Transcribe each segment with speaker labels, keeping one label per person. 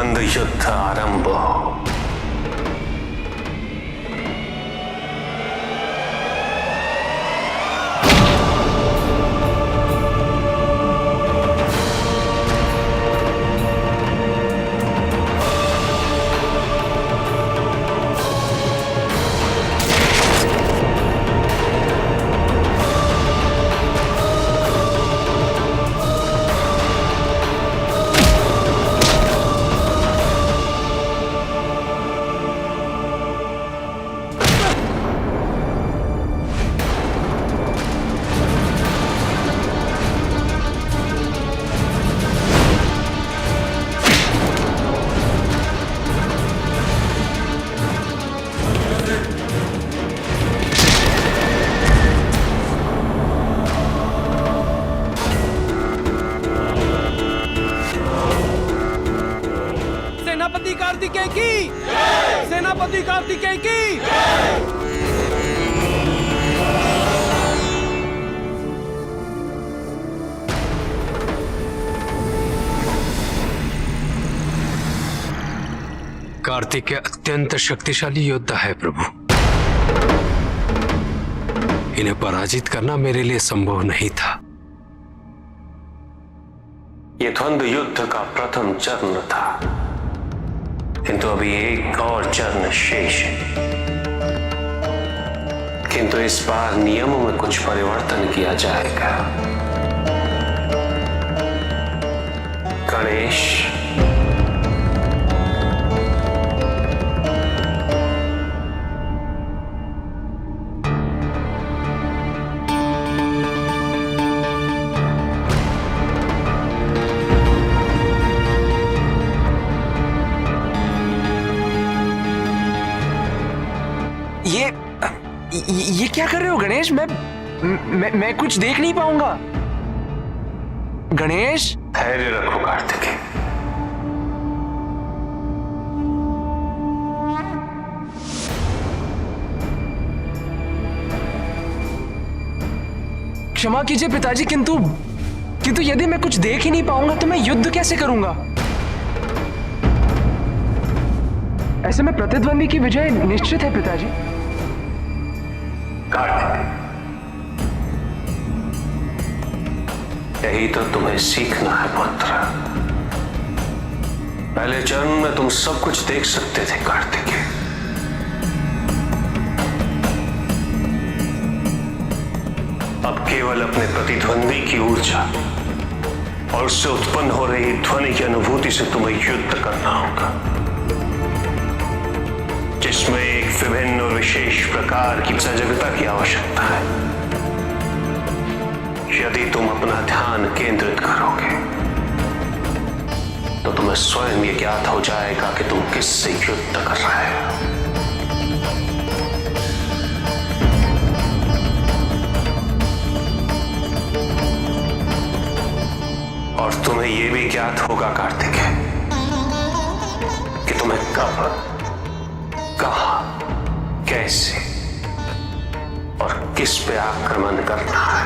Speaker 1: द्वंद्व युद्ध आरंभ हो।
Speaker 2: सेनापति कार्तिकेय की, सेनापति कार्तिकेय की।
Speaker 3: कार्तिकेय अत्यंत शक्तिशाली योद्धा है प्रभु। इन्हें पराजित करना मेरे लिए संभव नहीं था।
Speaker 1: यह द्वंद्व युद्ध का प्रथम चरण था, किंतु अभी एक और चरण शेष है। किंतु इस बार नियमों में कुछ परिवर्तन किया जाएगा। गणेश,
Speaker 4: ये क्या कर रहे हो गणेश? मैं कुछ देख नहीं पाऊंगा। गणेश,
Speaker 1: धैर्य रखो कार्तिकेय।
Speaker 4: क्षमा कीजिए पिताजी, किंतु यदि मैं कुछ देख ही नहीं पाऊंगा तो मैं युद्ध कैसे करूंगा? ऐसे में प्रतिद्वंदी की विजय निश्चित है पिताजी।
Speaker 1: कार्तिकेय, यही तो तुम्हें सीखना है पुत्र। पहले चरण में तुम सब कुछ देख सकते थे कार्तिकेय। अब केवल अपने प्रतिद्वंदी की ऊर्जा और उससे उत्पन्न हो रही ध्वनि की अनुभूति से तुम्हें युद्ध करना होगा, जिसमें एक विभिन्न और विशेष प्रकार की सजगता की आवश्यकता है। यदि तुम अपना ध्यान केंद्रित करोगे तो तुम्हें स्वयं यह ज्ञात हो जाएगा कि तुम किससे युद्ध कर रहे हो। और तुम्हें यह भी ज्ञात होगा कार्तिकेय कि तुम्हें कब, कहां, कैसे और किस पे आक्रमण करना है।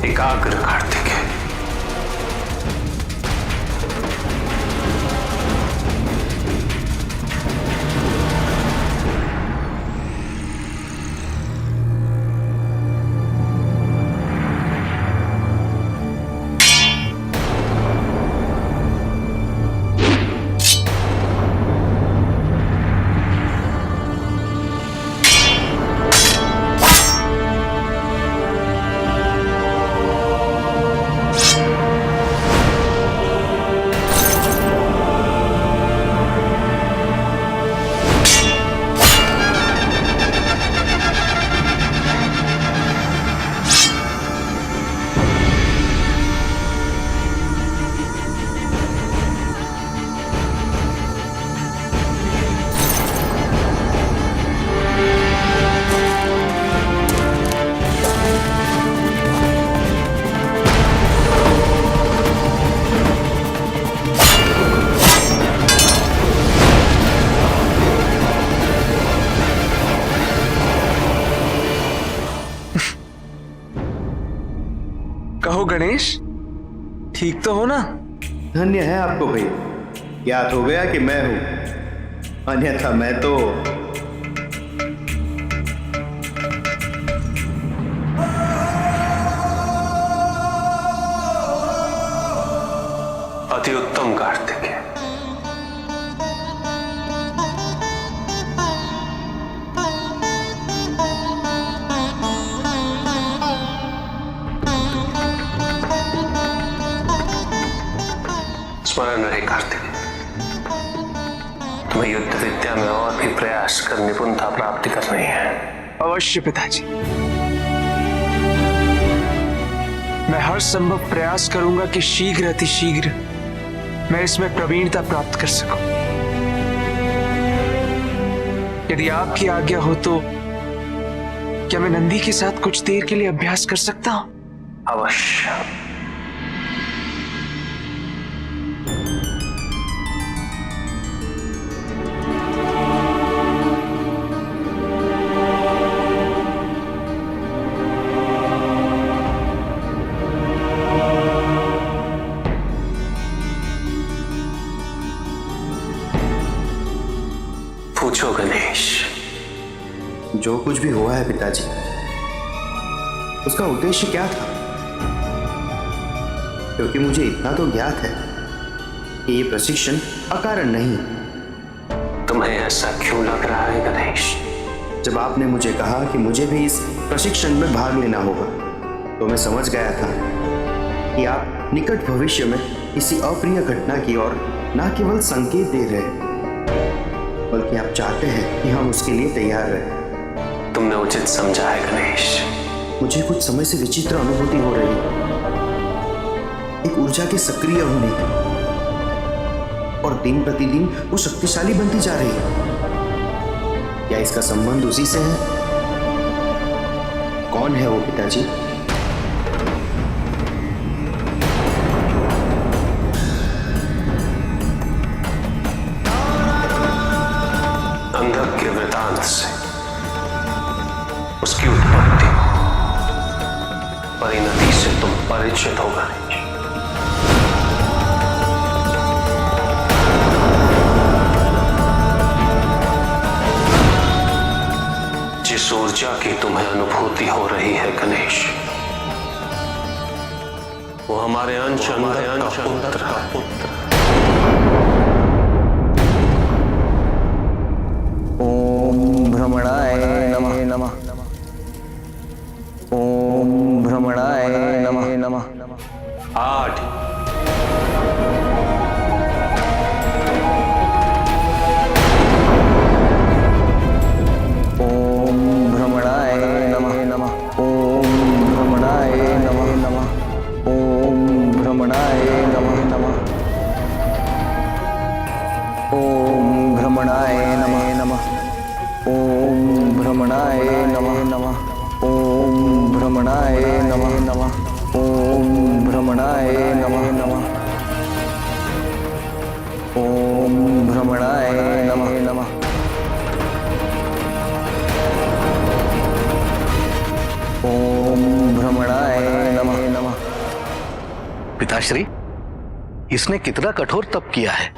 Speaker 1: एकाग्र कार्तिकेय।
Speaker 4: हो गणेश? ठीक तो हो ना?
Speaker 5: धन्य है आपको भैया, याद हो गया कि मैं हूं, अन्यथा मैं तो
Speaker 1: अति उत्तम कार्तिकेय। स्मरण रहे कार्तिकेय, तुम्हें युद्ध विद्या में और भी प्रयास कर निपुणता प्राप्त करनी है।
Speaker 4: अवश्य पिताजी, मैं हर संभव प्रयास करूंगा कि शीघ्र अतिशीघ्र मैं इसमें प्रवीणता प्राप्त कर सकूं। यदि आपकी आज्ञा हो तो क्या मैं नंदी के साथ कुछ देर के लिए अभ्यास कर सकता हूं?
Speaker 1: अवश्य। पूछो गणेश।
Speaker 5: जो कुछ भी हुआ है पिताजी, उसका उद्देश्य क्या था? क्योंकि मुझे इतना तो ज्ञात है कि ये प्रशिक्षण अकारण नहीं।
Speaker 1: तुम्हें ऐसा क्यों लग रहा है गणेश?
Speaker 5: जब आपने मुझे कहा कि मुझे भी इस प्रशिक्षण में भाग लेना होगा, तो मैं समझ गया था कि आप निकट भविष्य में किसी अप्रिय घटना की ओर न केवल संकेत दे रहे हैं, बल्कि आप चाहते हैं कि हम उसके लिए तैयार रहें।
Speaker 1: तुमने उचित समझा है गणेश।
Speaker 5: मुझे कुछ समय से विचित्र अनुभूति हो रही है, एक ऊर्जा के सक्रिय होने की, और दिन प्रतिदिन वो शक्तिशाली बनती जा रही है। क्या इसका संबंध उसी से है? कौन है वो पिताजी?
Speaker 1: अंधक के वृतांत से उसकी उत्पत्ति, परिणति से तुम परिचित हो गए। जिस ऊर्जा की तुम्हें अनुभूति हो रही है गणेश, वो हमारे अंश अंधक का पुत्र
Speaker 6: भ्रमणाय नमः। ओम भ्रमणाय नमः।
Speaker 1: 8
Speaker 6: ओम भ्रमणाय नमः। ओम भ्रमणाय नमः। ओम भ्रमणाय नमः। ओम भ्रमणाय नमः। ओम भ्रमणाय नमः। ओम भ्रमणाय नमः। ओम भ्रमणाय नमः। ओम भ्रमणाय नमः। ओम भ्रमणाय नमः।
Speaker 7: पिताश्री, इसने कितना कठोर तप किया है।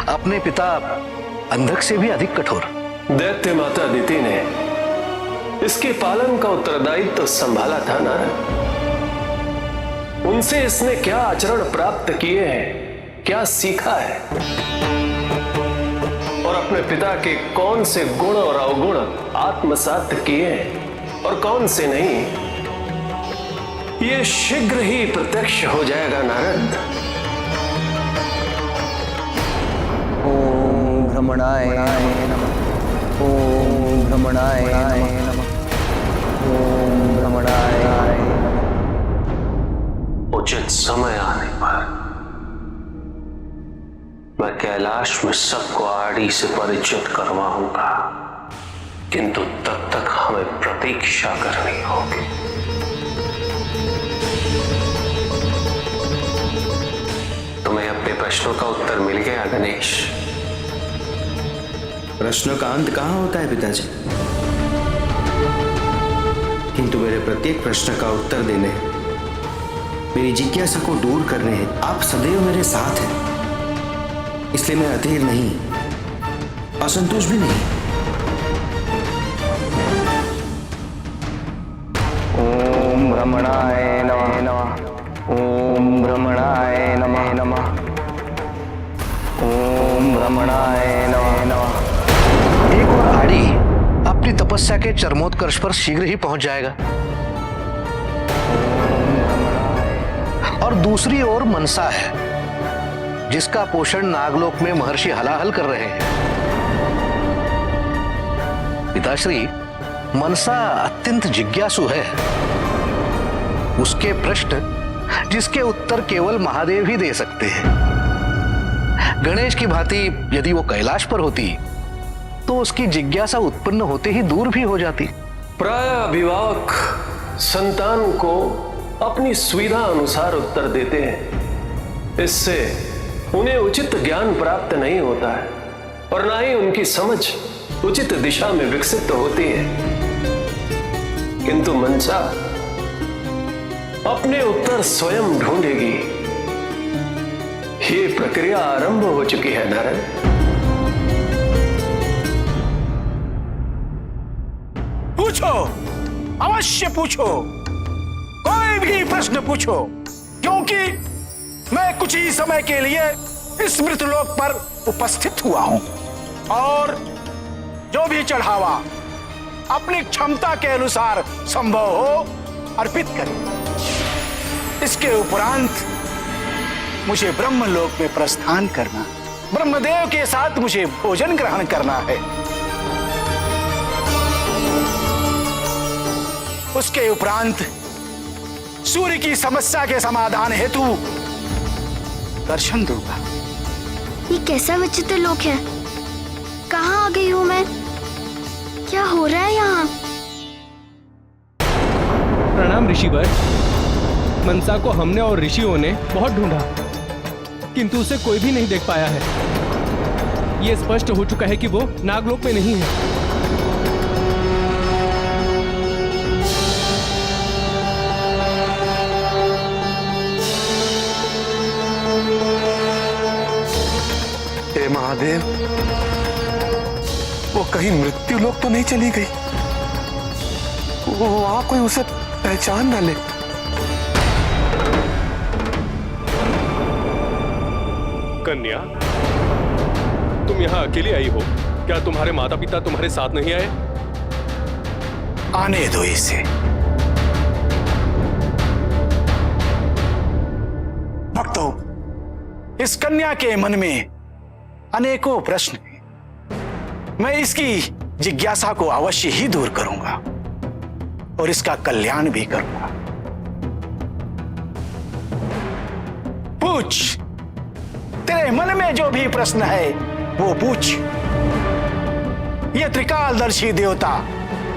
Speaker 7: अपने पिता अंधक से भी अधिक कठोर।
Speaker 1: दैत्य माता अदिति ने इसके पालन का उत्तरदायित्व तो संभाला था ना। उनसे इसने क्या आचरण प्राप्त किए हैं, क्या सीखा है, और अपने पिता के कौन से गुण और अवगुण आत्मसात किए हैं और कौन से नहीं, ये शीघ्र ही प्रत्यक्ष हो जाएगा नारद।
Speaker 6: ओम भ्रमणाय नमः। ओम भ्रमणाय नमः। ओम भ्रमणाय नमः।
Speaker 1: उचित समय आने पर मैं कैलाश में सबको आड़ी से परिचित करवाऊंगा, किंतु तब तक हमें प्रतीक्षा करनी होगी। तुम्हें अपने प्रश्नों का उत्तर मिल गया गणेश?
Speaker 5: प्रश्न का अंत कहाँ होता है पिताजी? किंतु मेरे प्रत्येक प्रश्न का उत्तर देने हैं, मेरी जिज्ञासा को दूर करने हैं। आप सदैव मेरे साथ हैं, इसलिए मैं अधीर नहीं, असंतुष्ट भी नहीं।
Speaker 6: ओम भ्रमणाय नमः। ओम भ्रमणाय नमः। ओम भ्रमणाय नमः।
Speaker 7: एक और आड़ी अपनी तपस्या के चरमोत्कर्ष पर शीघ्र ही पहुंच जाएगा, और दूसरी ओर मनसा है, जिसका पोषण नागलोक में महर्षि हलाहल कर रहे हैं। पिताश्री, मनसा अत्यंत जिज्ञासु है। उसके प्रश्न जिसके उत्तर केवल महादेव ही दे सकते हैं। गणेश की भांति यदि वो कैलाश पर होती तो उसकी जिज्ञासा उत्पन्न होते ही दूर भी हो जाती।
Speaker 1: प्राय अभिभावक संतान को अपनी सुविधा अनुसार उत्तर देते हैं, इससे उन्हें उचित ज्ञान प्राप्त नहीं होता है और ना ही उनकी समझ उचित दिशा में विकसित होती है। किंतु मनसा अपने उत्तर स्वयं ढूंढेगी। ये प्रक्रिया आरंभ हो चुकी है नारद।
Speaker 8: पूछो, अवश्य पूछो, कोई भी प्रश्न पूछो, क्योंकि मैं कुछ ही समय के लिए इस मृतलोक पर उपस्थित हुआ हूं और जो भी चढ़ावा अपनी क्षमता के अनुसार संभव हो अर्पित करें। इसके उपरांत मुझे ब्रह्मलोक में प्रस्थान करना, ब्रह्मदेव के साथ मुझे भोजन ग्रहण करना है। उसके उपरांत सूर्य की समस्या के समाधान हेतु दर्शन दूंगा।
Speaker 9: ये कैसा विचित्र लोक है? कहाँ आ गई हूँ मैं? क्या हो रहा है यहाँ?
Speaker 2: प्रणाम ऋषिवर। मनसा को हमने और ऋषियों ने बहुत ढूंढा, किंतु उसे कोई भी नहीं देख पाया है। ये स्पष्ट हो चुका है कि वो नागलोक में नहीं है।
Speaker 10: हे महादेव, वो कहीं मृत्यु लोक तो नहीं चली गई? वो वहां कोई उसे पहचान ना ले।
Speaker 11: कन्या, तुम यहाँ अकेली आई हो? क्या तुम्हारे माता पिता तुम्हारे साथ नहीं आए?
Speaker 8: आने दो इसे। भक्तों, इस कन्या के मन में अनेकों प्रश्न हैं। मैं इसकी जिज्ञासा को अवश्य ही दूर करूंगा और इसका कल्याण भी करूंगा। पूछ, तेरे मन में जो भी प्रश्न है वो पूछ। ये त्रिकालदर्शी देवता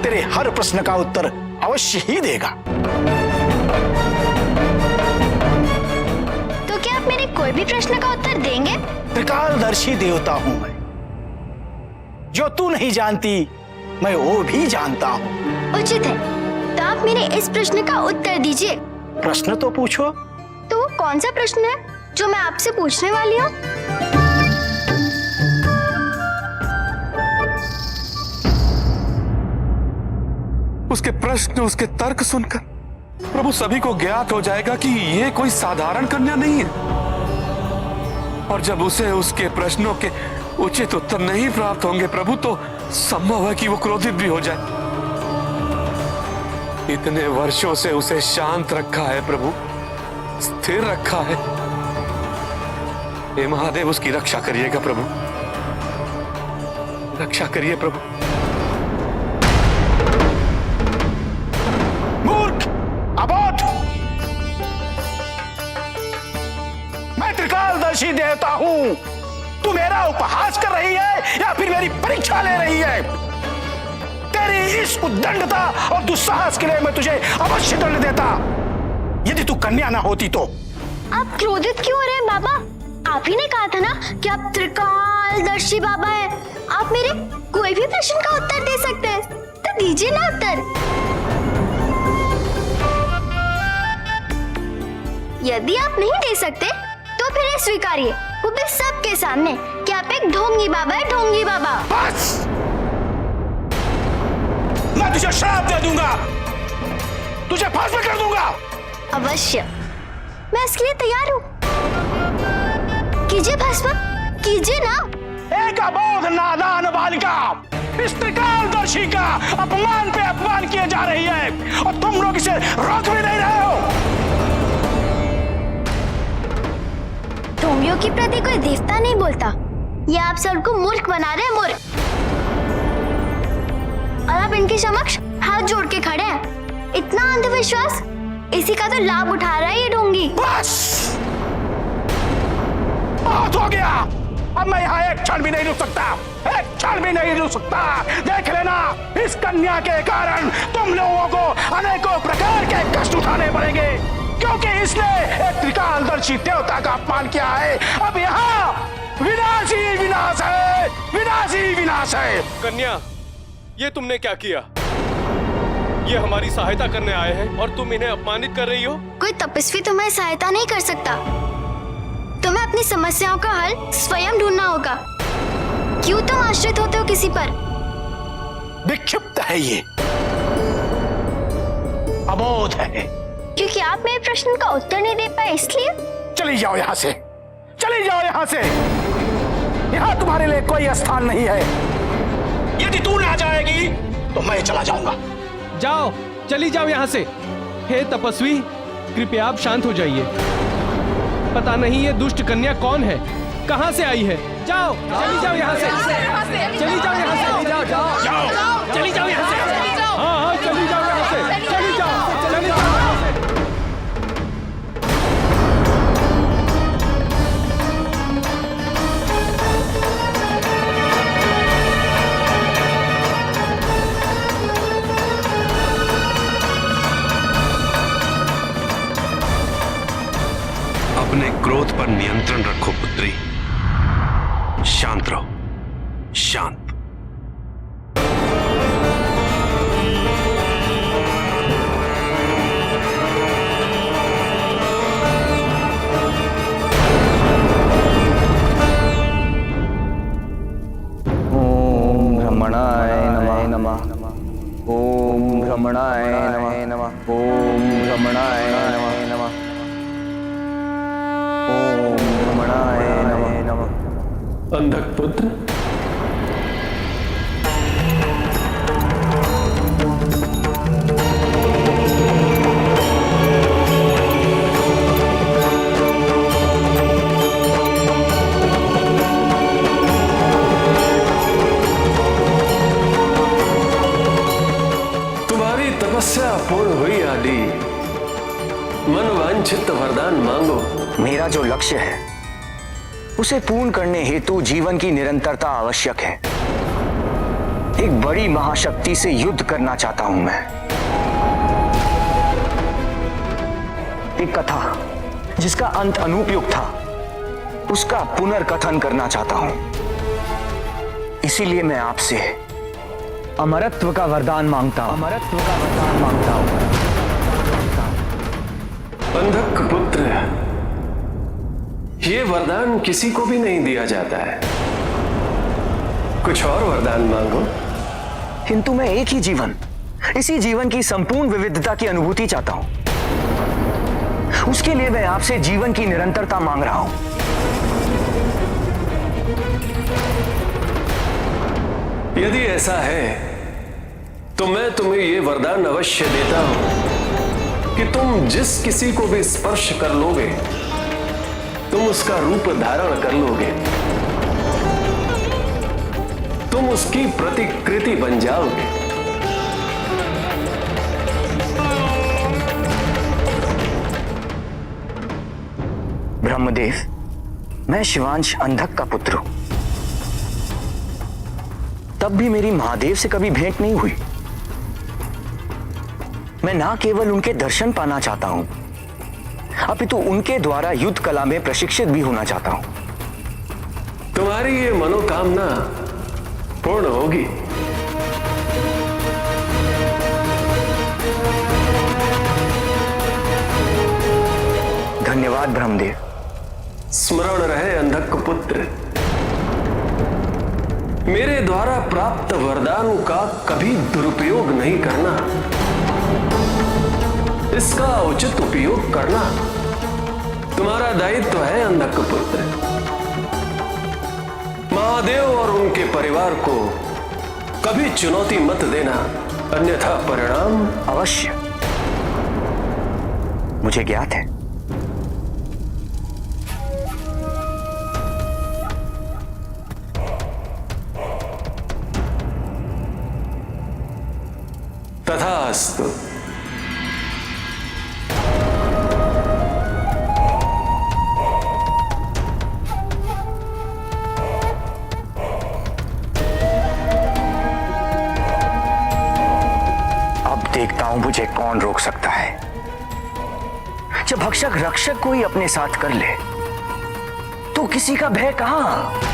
Speaker 8: तेरे हर प्रश्न का उत्तर अवश्य ही देगा।
Speaker 9: तो क्या आप मेरे कोई भी प्रश्न का उत्तर देंगे?
Speaker 8: त्रिकालदर्शी देवता हूं मैं। जो तू नहीं जानती मैं वो भी जानता हूं।
Speaker 9: उचित है, तो आप मेरे इस प्रश्न का उत्तर दीजिए।
Speaker 8: प्रश्न तो पूछो।
Speaker 9: तो वो कौन सा प्रश्न है जो मैं आपसे पूछने वाली हूँ?
Speaker 10: उसके प्रश्न, उसके तर्क सुनकर प्रभु सभी को ज्ञात हो जाएगा कि ये कोई साधारण कन्या नहीं है। और जब उसे उसके प्रश्नों के उचित उत्तर नहीं प्राप्त होंगे प्रभु, तो संभव है कि वो क्रोधित भी हो जाए। इतने वर्षों से उसे शांत रखा है प्रभु, स्थिर रखा है। हे महादेव, उसकी रक्षा करिएगा प्रभु, रक्षा करिए प्रभु।
Speaker 8: मूर्ख, अबोध! मैं त्रिकालदर्शी देवता हूं। तू मेरा उपहास कर रही है या फिर मेरी परीक्षा ले रही है? तेरी इस उद्दंडता और दुस्साहस के लिए मैं तुझे अवश्य दंड देता, यदि तू कन्या ना होती तो।
Speaker 9: आप क्रोधित क्यों हो रहे हैं बाबा? आप ही ने कहा था ना कि आप त्रिकालदर्शी बाबा हैं। आप मेरे कोई भी प्रश्न का उत्तर दे सकते हैं, तो दीजिए ना उत्तर। यदि आप नहीं दे सकते तो फिर ये स्वीकारिए, वो भी सबके सामने, कि आप एक ढोंगी बाबा है, ढोंगी बाबा।
Speaker 8: बस, मैं तुझे श्राप दे दूंगा, तुझे फांस में कर दूंगा।
Speaker 9: अवश्य, मैं इसके लिए तैयार हूँ। कीजिए भस्म, कीजिए ना।
Speaker 8: एक अबोध नादान बालिका इस त्रिकालदर्शी का अपमान पे अपमान किए जा रही है और तुम लोग इसे रोक भी नहीं रहे हो।
Speaker 9: ढोंगियों के प्रति कोई देवता नहीं बोलता, ये आप सबको मूर्ख बना रहे हैं, मूर्ख। और आप इनके समक्ष हाथ जोड़ के खड़े हैं। इतना अंधविश्वास, इसी का तो लाभ उठा रहा है ये ढोंगी।
Speaker 8: बस, बहुत हो गया। अब मैं यहाँ एक क्षण भी नहीं रुक सकता, एक क्षण भी नहीं रुक सकता। देख लेना, इस कन्या के कारण तुम लोगों को अनेकों प्रकार के कष्ट उठाने पड़ेंगे, क्योंकि इसने एक त्रिकालदर्शी देवता का अपमान किया है। अब यहाँ विनाश ही विनाश है, विनाश ही विनाश है।
Speaker 11: कन्या, ये तुमने क्या किया? ये हमारी सहायता करने आए हैं और तुम इन्हें अपमानित कर रही हो।
Speaker 9: कोई तपस्वी तुम्हारी सहायता नहीं कर सकता, तुम्हें अपनी समस्याओं का हल स्वयं ढूंढना होगा। क्यों तुम आश्रित होते हो किसी पर?
Speaker 8: विक्षिप्त है ये, अबोध है।
Speaker 9: क्योंकि आप मेरे प्रश्न का उत्तर नहीं दे पाए, इसलिए।
Speaker 8: चली जाओ यहाँ से, चली जाओ यहाँ से। यहाँ तुम्हारे लिए कोई स्थान नहीं है। यदि तू ना जाएगी तो मैं चला जाऊंगा।
Speaker 2: जाओ, चली जाओ यहाँ से। हे तपस्वी, कृपया आप शांत हो जाइए। पता नहीं ये दुष्ट कन्या कौन है, कहाँ से आई है। जाओ, चली जाओ यहाँ से, चली जाओ यहाँ से,
Speaker 8: जाओ,
Speaker 2: चली जाओ यहाँ से। हाँ हाँ, चली जाओ यहाँ से, चली जाओ, चली जाओ यहाँ से।
Speaker 3: अपने क्रोध पर नियंत्रण रखो पुत्री, शांत रहो, शांत।
Speaker 6: ओम ब्रह्मणाय नमः, ओम ब्रह्मणाय नमः, ओम ब्रह्मणाय नमः, ओम ब्रह्मणाय नमः।
Speaker 1: अंधक पुत्र, तुम्हारी तपस्या पूर्ण हुई आदि। मनवांछित वरदान मांगो।
Speaker 6: मेरा जो लक्ष्य है उसे पूर्ण करने हेतु जीवन की निरंतरता आवश्यक है। एक बड़ी महाशक्ति से युद्ध करना चाहता हूं मैं। एक कथा जिसका अंत अनुपयुक्त था, उसका पुनर्कथन करना चाहता हूं। इसीलिए मैं आपसे अमरत्व का वरदान मांगता हूं, अमरत्व का वरदान मांगता हूं।
Speaker 1: अंधक पुत्र, ये वरदान किसी को भी नहीं दिया जाता है। कुछ और वरदान मांगो।
Speaker 6: किंतु मैं एक ही जीवन, इसी जीवन की संपूर्ण विविधता की अनुभूति चाहता हूं। उसके लिए मैं आपसे जीवन की निरंतरता मांग रहा हूं।
Speaker 1: यदि ऐसा है तो मैं तुम्हें यह वरदान अवश्य देता हूं कि तुम जिस किसी को भी स्पर्श कर लोगे, तुम उसका रूप धारण कर लोगे, तुम उसकी प्रतिकृति बन जाओगे।
Speaker 6: ब्रह्मदेव, मैं शिवांश अंधक का पुत्र हूं। तब भी मेरी महादेव से कभी भेंट नहीं हुई। मैं ना केवल उनके दर्शन पाना चाहता हूं, अपितु उनके द्वारा युद्ध कला में प्रशिक्षित भी होना चाहता हूं।
Speaker 1: तुम्हारी ये मनोकामना पूर्ण होगी।
Speaker 6: धन्यवाद ब्रह्मदेव।
Speaker 1: स्मरण रहे अंधक पुत्र, मेरे द्वारा प्राप्त वरदान का कभी दुरुपयोग नहीं करना, इसका उचित उपयोग करना तुम्हारा दायित्व है अंधक पुत्र। महादेव और उनके परिवार को कभी चुनौती मत देना, अन्यथा परिणाम
Speaker 6: अवश्य मुझे ज्ञात है।
Speaker 1: तथास्तु।
Speaker 6: देखता हूं मुझे कौन रोक सकता है। जब भक्षक रक्षक को ही अपने साथ कर ले तो किसी का भय कहां?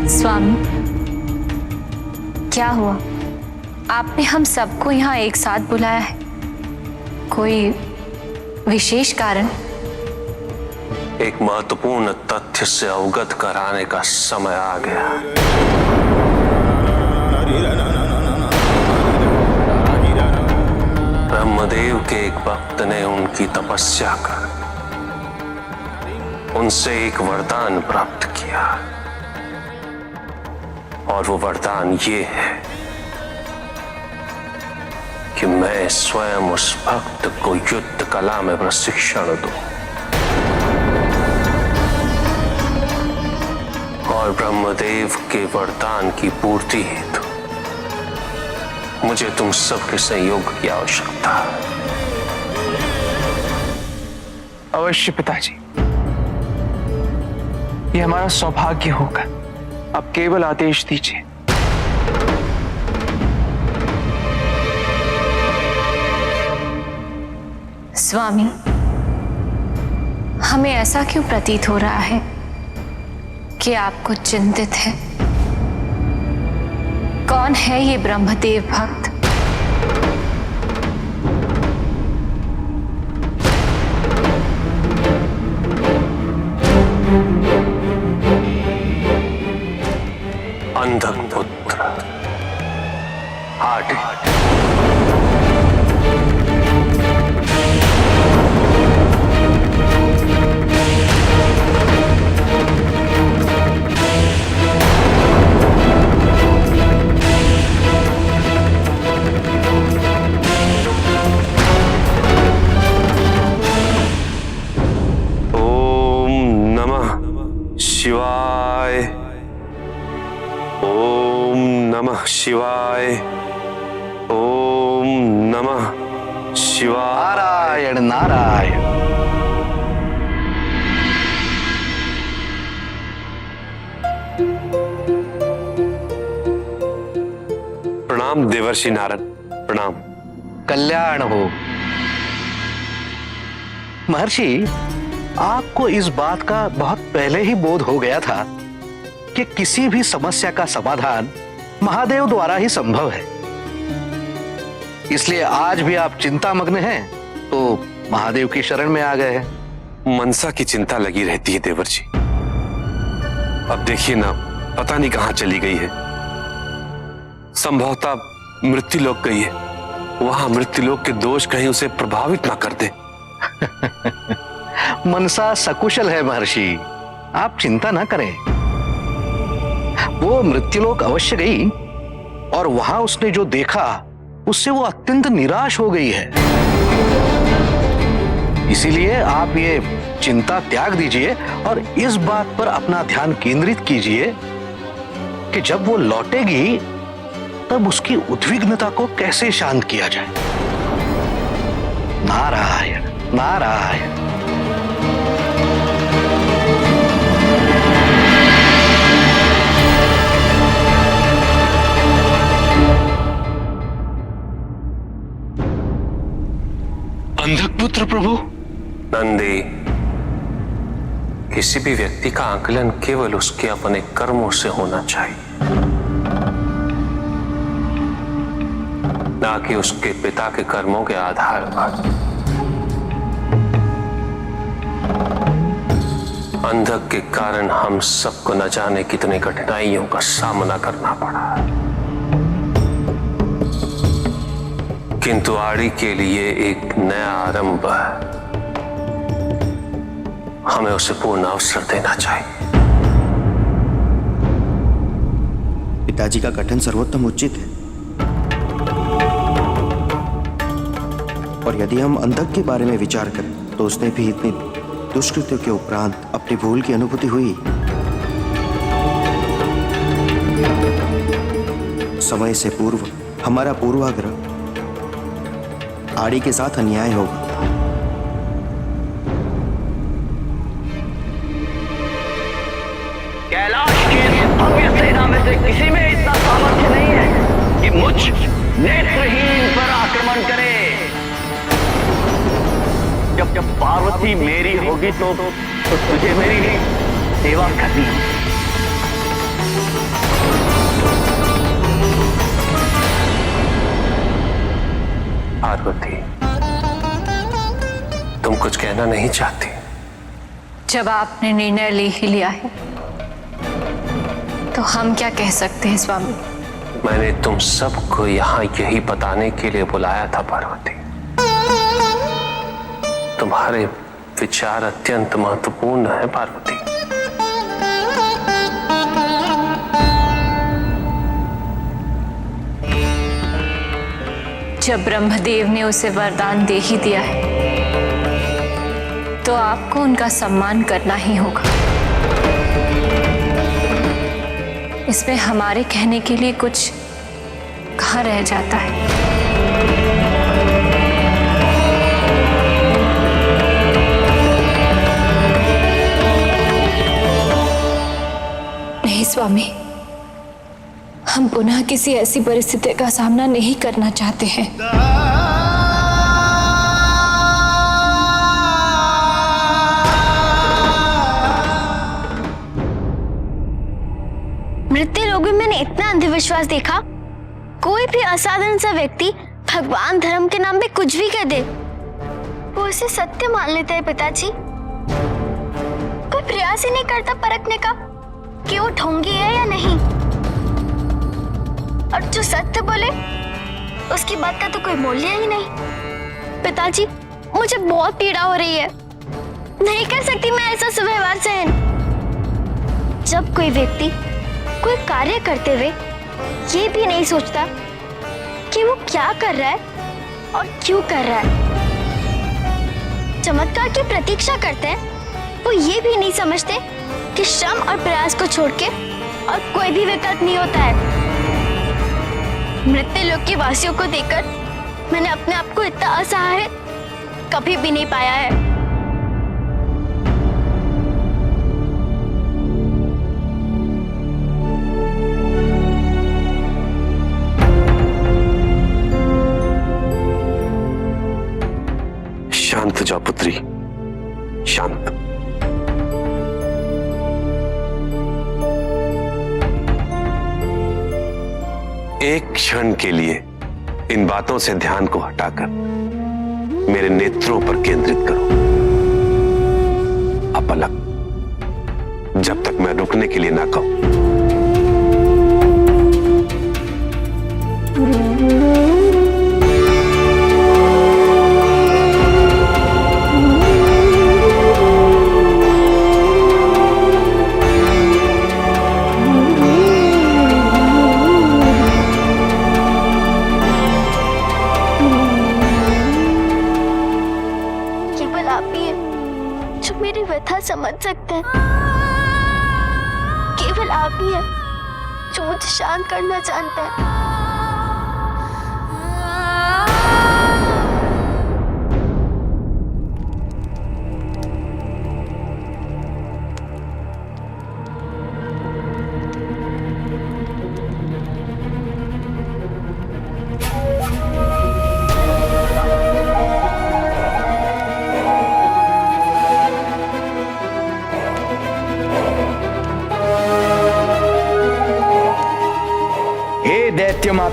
Speaker 12: स्वामी, क्या हुआ? आपने हम सबको यहाँ एक साथ बुलाया है, कोई विशेष कारण?
Speaker 3: एक महत्वपूर्ण तथ्य से अवगत कराने का समय आ गया। ब्रह्मदेव के एक भक्त ने उनकी तपस्या कर उनसे एक वरदान प्राप्त किया, और वो वरदान ये है कि मैं स्वयं उस भक्त को युद्ध कला में प्रशिक्षण दूं, और ब्रह्मदेव के वरदान की पूर्ति हेतु मुझे तुम सबके सहयोग की आवश्यकता है।
Speaker 4: अवश्य पिताजी, ये हमारा सौभाग्य होगा। अब केवल आदेश दीजिए।
Speaker 12: स्वामी, हमें ऐसा क्यों प्रतीत हो रहा है कि आप कुछ चिंतित हैं? कौन है ये ब्रह्मदेव भक्त?
Speaker 3: अंधक पुत्र आटे। ओम नमः शिवाय। ओम नमः शिवाय। ओम नमः शिवाय।
Speaker 7: नारायण नारायण।
Speaker 3: प्रणाम देवर्षि नारद, प्रणाम।
Speaker 7: कल्याण हो। महर्षि, आपको इस बात का बहुत पहले ही बोध हो गया था कि किसी भी समस्या का समाधान महादेव द्वारा ही संभव है। इसलिए आज भी आप चिंतामग्न हैं तो महादेव की शरण में आ गए हैं।
Speaker 3: मनसा की चिंता लगी रहती है देवर जी। अब देखिए ना, पता नहीं कहां चली गई है। संभवतः मृत्युलोक गई है। वहां मृत्युलोक के दोष कहीं उसे प्रभावित ना कर दे।
Speaker 7: मनसा सकुशल है महर्षि, आप चिंता ना करें। वो मृत्युलोक अवश्य गई और वहां उसने जो देखा उससे वो अत्यंत निराश हो गई है। इसीलिए आप ये चिंता त्याग दीजिए और इस बात पर अपना ध्यान केंद्रित कीजिए कि जब वो लौटेगी तब उसकी उद्विग्नता को कैसे शांत किया जाए। नारायण नारायण।
Speaker 3: अंधक पुत्र प्रभु।
Speaker 1: नंदी, किसी भी व्यक्ति का आकलन केवल उसके अपने कर्मों से होना चाहिए, ना कि उसके पिता के कर्मों के आधार पर। अंधक के कारण हम सबको न जाने कितनी कठिनाइयों का सामना करना पड़ा, किंतु आड़ी के लिए एक नया आरंभ है। हमें उसे पूर्ण अवसर देना चाहिए।
Speaker 5: पिताजी का कथन सर्वोत्तम उचित है, और यदि हम अंधक के बारे में विचार करें तो उसने भी इतनी दुष्कृत्यों के उपरांत अपनी भूल की अनुभूति हुई। समय से पूर्व हमारा पूर्वाग्रह आड़ी के साथ अन्याय होगा।
Speaker 6: कैलाश की भव्य सेना में से किसी में इतना सामर्थ्य नहीं है कि मुझ नेत्रहीन पर आक्रमण करे। जब पार्वती मेरी होगी तो तुझे मेरी सेवा करनी होगी।
Speaker 1: पार्वती, तुम कुछ कहना नहीं चाहती?
Speaker 12: जब आपने निर्णय ले ही लिया है तो हम क्या कह सकते हैं स्वामी।
Speaker 1: मैंने तुम सबको यहाँ यही बताने के लिए बुलाया था पार्वती। तुम्हारे विचार अत्यंत महत्वपूर्ण है पार्वती।
Speaker 12: जब ब्रह्मदेव ने उसे वरदान दे ही दिया है तो आपको उनका सम्मान करना ही होगा। इसमें हमारे कहने के लिए कुछ कहाँ रह जाता है। नहीं स्वामी, हम पुनः किसी ऐसी परिस्थिति का सामना नहीं करना चाहते हैं।
Speaker 9: मृत्यु लोक में मैंने इतना अंधविश्वास देखा। कोई भी असाधारण सा व्यक्ति भगवान धर्म के नाम पे कुछ भी कह दे, वो उसे सत्य मान लेता है पिताजी। कोई प्रयास ही नहीं करता परखने का कि वो ढोंगी है या नहीं, और जो सत्य बोले उसकी बात का तो कोई मूल्य ही नहीं। पिताजी, मुझे बहुत पीड़ा हो रही है। नहीं कर सकती मैं ऐसा सुव्यवहार सहन। जब कोई व्यक्ति कोई कार्य करते हुए ये भी नहीं सोचता कि वो क्या कर रहा है और क्यों कर रहा है, चमत्कार की प्रतीक्षा करते हैं, वो ये भी नहीं समझते कि श्रम और प्रयास को छोड़ के और कोई भी विकल्प नहीं होता है। मृत्यु लोक के वासियों को देखकर मैंने अपने आप को इतना असहाय कभी भी नहीं पाया है।
Speaker 3: शांत जाओ पुत्री, शांत। एक क्षण के लिए इन बातों से ध्यान को हटाकर मेरे नेत्रों पर केंद्रित करो। अपलक, जब तक मैं रुकने के लिए ना कहूं।
Speaker 9: समझ सकते हैं, केवल आप ही हैं जो मुझे शांत करना जानते हैं।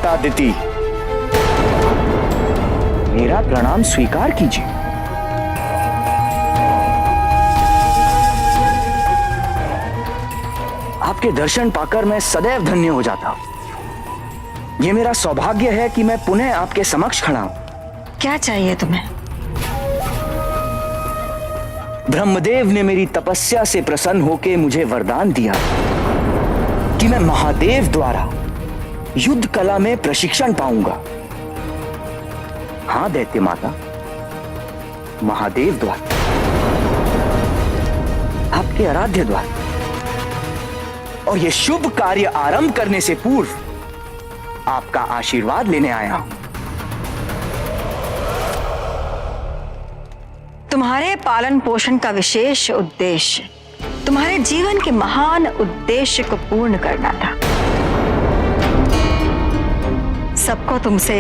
Speaker 6: माता अदिति, मेरा प्रणाम स्वीकार कीजिए। आपके दर्शन पाकर मैं सदैव धन्य हो जाता। ये मेरा सौभाग्य है कि मैं पुनः आपके समक्ष खड़ा हूं।
Speaker 12: क्या चाहिए तुम्हें?
Speaker 6: ब्रह्मदेव ने मेरी तपस्या से प्रसन्न होकर मुझे वरदान दिया कि मैं महादेव द्वारा युद्ध कला में प्रशिक्षण पाऊंगा। हाँ दैत्य माता, महादेव द्वारा, आपके आराध्य द्वारा। और यह शुभ कार्य आरंभ करने से पूर्व आपका आशीर्वाद लेने आया हूं।
Speaker 12: तुम्हारे पालन पोषण का विशेष उद्देश्य तुम्हारे जीवन के महान उद्देश्य को पूर्ण करना था। सबको तुमसे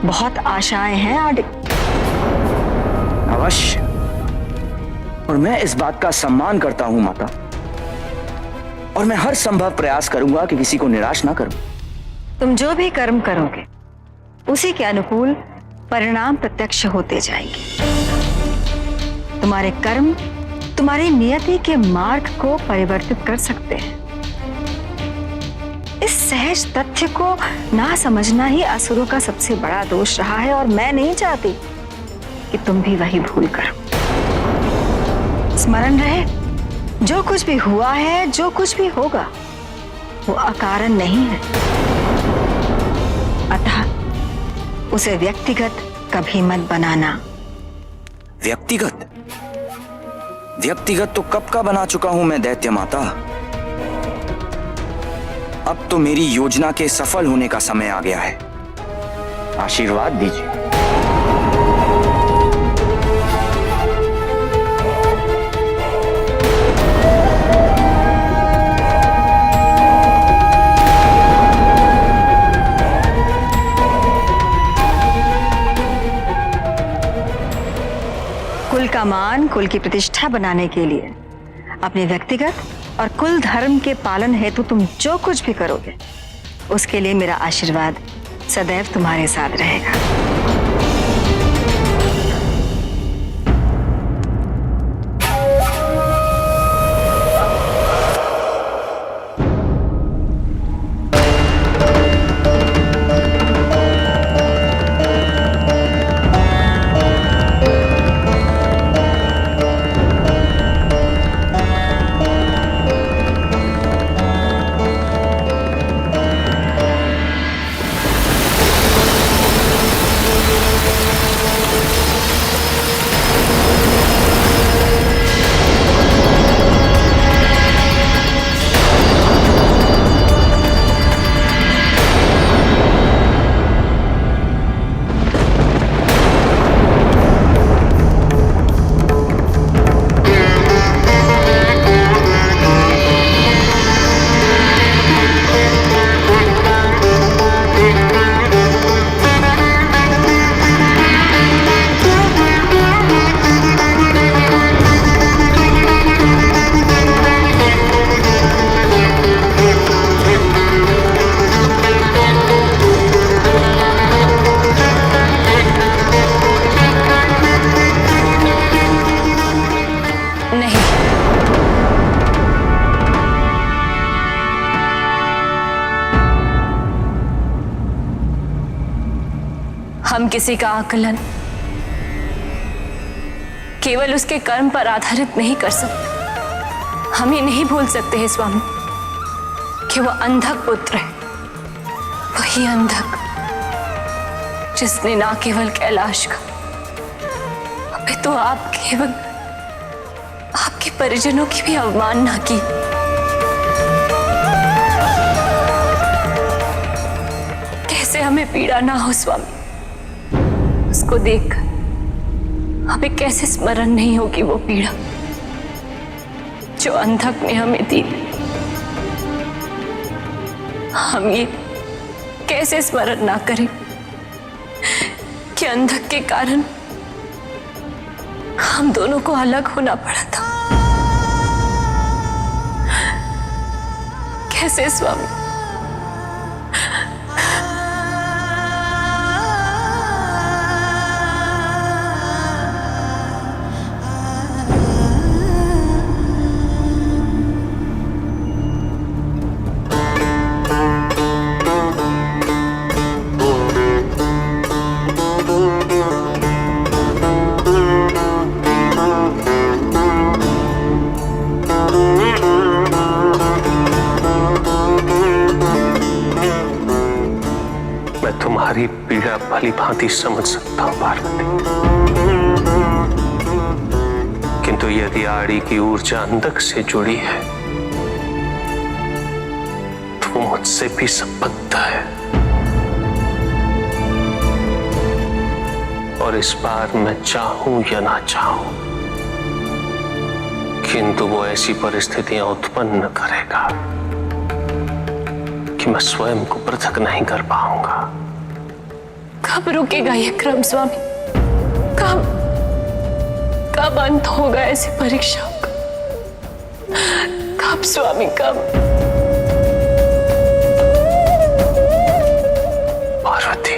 Speaker 12: बहुत आशाएं हैं आदित्य।
Speaker 6: अवश्य, और मैं इस बात का सम्मान करता हूं माता, और मैं हर संभव प्रयास करूंगा कि किसी को निराश ना करूं।
Speaker 12: तुम जो भी कर्म करोगे उसी के अनुकूल परिणाम प्रत्यक्ष होते जाएंगे। तुम्हारे कर्म तुम्हारी नियति के मार्ग को परिवर्तित कर सकते हैं। इस सहज तथ्य को ना समझना ही असुरों का सबसे बड़ा दोष रहा है, और मैं नहीं चाहती कि तुम भी वही भूल करो। स्मरण रहे, जो कुछ भी हुआ है, जो कुछ भी होगा, वो अकारण नहीं है। अतः उसे व्यक्तिगत कभी मत बनाना।
Speaker 6: व्यक्तिगत? व्यक्तिगत तो कब का बना चुका हूं मैं दैत्य माता। अब तो मेरी योजना के सफल होने का समय आ गया है। आशीर्वाद दीजिए।
Speaker 12: कुल का मान, कुल की प्रतिष्ठा बनाने के लिए अपने व्यक्तिगत और कुल धर्म के पालन हेतु तुम जो कुछ भी करोगे, उसके लिए मेरा आशीर्वाद सदैव तुम्हारे साथ रहेगा। हम किसी का आकलन केवल उसके कर्म पर आधारित नहीं कर सकते। हम ये नहीं भूल सकते हैं स्वामी कि वो अंधक पुत्र है, वही अंधक जिसने ना केवल कैलाश का, अबे तो आप केवल आपके परिजनों की भी अवमानना की। कैसे हमें पीड़ा ना हो स्वामी, उसको देखकर हमें कैसे स्मरण नहीं होगी वो पीड़ा जो अंधक ने हमें दी। हम ये कैसे स्मरण ना करें कि अंधक के कारण हम दोनों को अलग होना पड़ा था। कैसे स्वामी,
Speaker 1: तुम्हारी पीड़ा भली भांति समझ सकता हूं पार्वती, किंतु यदि आड़ी की ऊर्जा अंधक से जुड़ी है तो वो मुझसे भी संबद्ध है। और इस बार मैं चाहूं या ना चाहूं, किंतु वो ऐसी परिस्थितियां उत्पन्न करेगा कि मैं स्वयं को पृथक नहीं कर पाऊंगा।
Speaker 12: कब रुकेगा ये क्रम स्वामी? कब अंत होगा ऐसी परीक्षाओं का? कब स्वामी, कब?
Speaker 1: पार्वती,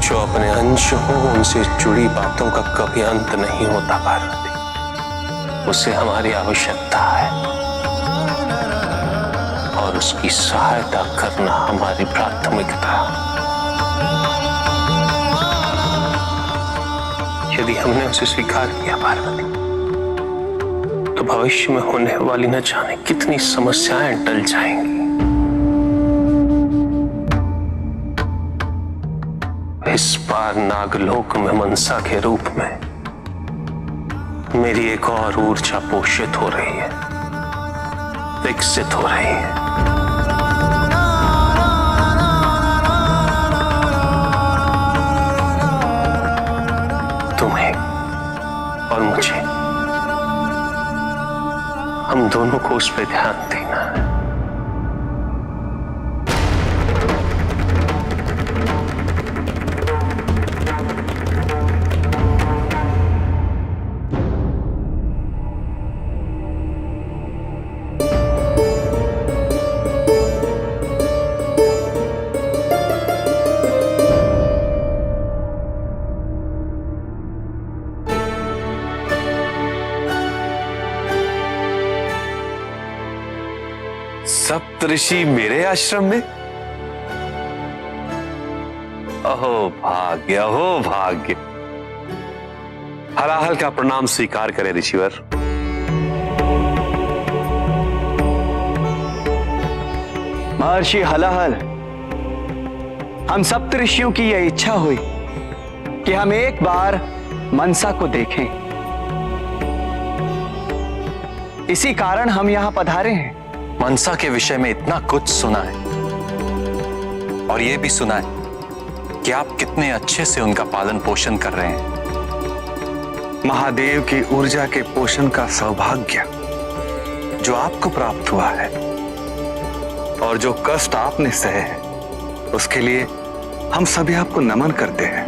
Speaker 1: जो अपने अंश हो उनसे जुड़ी बातों का कभी अंत नहीं होता पार्वती, उसे हमारी आवश्यकता है और उसकी सहायता करना हमारी प्राथमिकता। यदि हमने उसे स्वीकार किया पार्वती, तो भविष्य में होने वाली न जाने कितनी समस्याएं टल जाएंगी। इस बार नागलोक में मनसा के रूप में मेरी एक और ऊर्जा पोषित हो रही है, विकसित हो रही है। तुम्हें और मुझे, हम दोनों को उस पर ध्यान देना है।
Speaker 3: सप्तऋषि मेरे आश्रम में? अहो भाग्य, अहो भाग्य। हलाहल का प्रणाम स्वीकार करें ऋषिवर।
Speaker 6: महर्षि हलाहल, हम सप्तऋषियों की यह इच्छा हुई कि हम एक बार मनसा को देखें। इसी कारण हम यहां पधारे हैं।
Speaker 13: मनसा के विषय में इतना कुछ सुना है और यह भी सुना है कि आप कितने अच्छे से उनका पालन पोषण कर रहे हैं।
Speaker 10: महादेव की ऊर्जा के पोषण का सौभाग्य जो आपको प्राप्त हुआ है और जो कष्ट आपने सहे हैं, उसके लिए हम सभी आपको नमन करते हैं।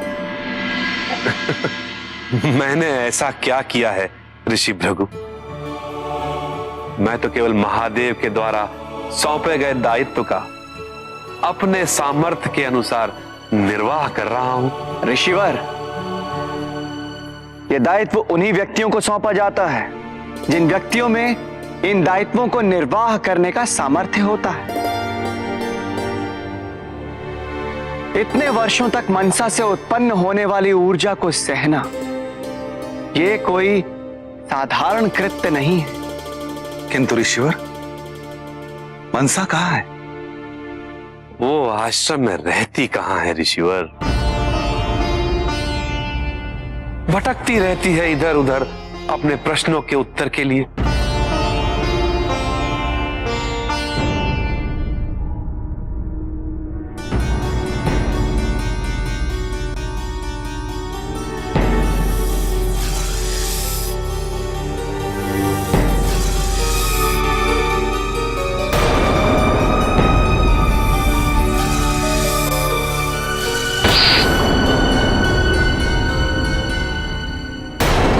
Speaker 3: मैंने ऐसा क्या किया है ऋषि भृगु? मैं तो केवल महादेव के द्वारा सौंपे गए दायित्व का अपने सामर्थ्य के अनुसार निर्वाह कर रहा हूं।
Speaker 6: ऋषिवर, यह दायित्व उन्हीं व्यक्तियों को सौंपा जाता है जिन व्यक्तियों में इन दायित्वों को निर्वाह करने का सामर्थ्य होता है। इतने वर्षों तक मनसा से उत्पन्न होने वाली ऊर्जा को सहना, यह कोई साधारण कृत्य नहीं है।
Speaker 10: किंतु ऋषिवर, मनसा कहाँ है?
Speaker 3: वो आश्रम में रहती कहाँ है ऋषिवर? भटकती रहती है इधर उधर अपने प्रश्नों के उत्तर के लिए।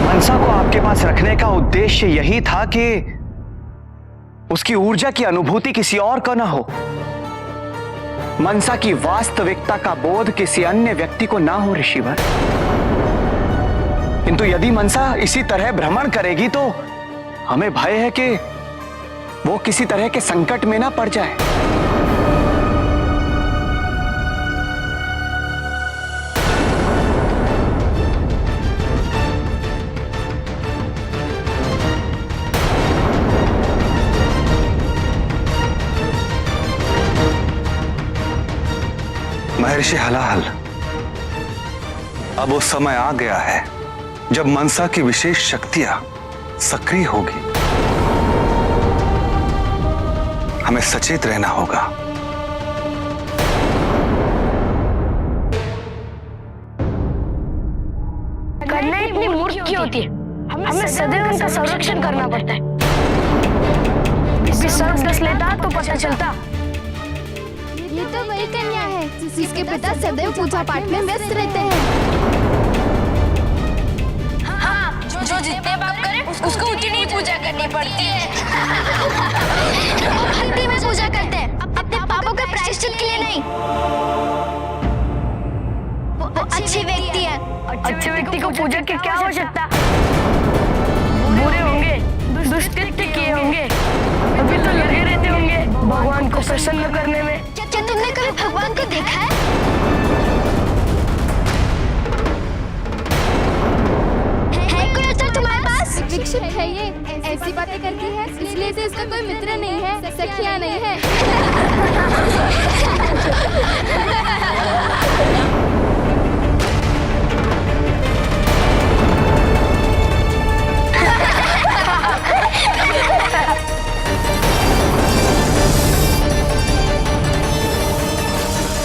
Speaker 6: मनसा को आपके पास रखने का उद्देश्य यही था कि उसकी ऊर्जा की अनुभूति किसी और को ना हो, मनसा की वास्तविकता का बोध किसी अन्य व्यक्ति को ना हो ऋषिवर। किंतु यदि मनसा इसी तरह भ्रमण करेगी तो हमें भय है कि वो किसी तरह के संकट में ना पड़ जाए।
Speaker 10: महर्षि हलाहल, अब वो समय आ गया है जब मनसा की विशेष शक्तियां सक्रिय होगी। हमें सचेत रहना होगा।
Speaker 9: कन्या इतनी मूर्ख क्यों होती है? हमें सदैव उनका संरक्षण करना पड़ता है। किसी सर्प दस लेता तो पता चलता।
Speaker 14: ये तो वही कन्या है जिसके पिता सदैव पूजा पाठ में व्यस्त रहते हैं।
Speaker 9: हाँ, जो जितने पाप करे उसको उतनी पूजा करनी पड़ती है। वो भक्ति में पूजा करते हैं, अपने पापों के प्रायश्चित के लिए नहीं। वो अच्छे व्यक्ति है। अच्छे व्यक्ति को पूजा की क्या आवश्यकता? बुरे होंगे, दुष्कृत्य किए होंगे, अभी तो लगे रहते होंगे भगवान को प्रसन्न करने में। क्या तुमने कभी भगवान को देखा है? है कोई उत्तर तुम्हारे पास?
Speaker 14: विक्षिप्त है ये, ऐसी बातें करती है इसलिए इसे इसका कोई मित्र नहीं है, सखिया नहीं है।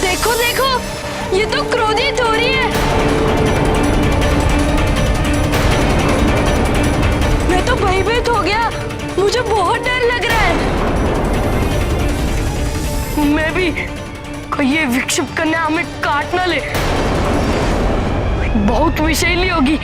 Speaker 9: देखो देखो, ये तो क्रोधित हो रही है। मैं तो भयभीत हो गया, मुझे बहुत डर लग रहा है। मैं भी, कोई ये विक्षिप्त कन्या हमें काट ना ले, बहुत विषैली होगी।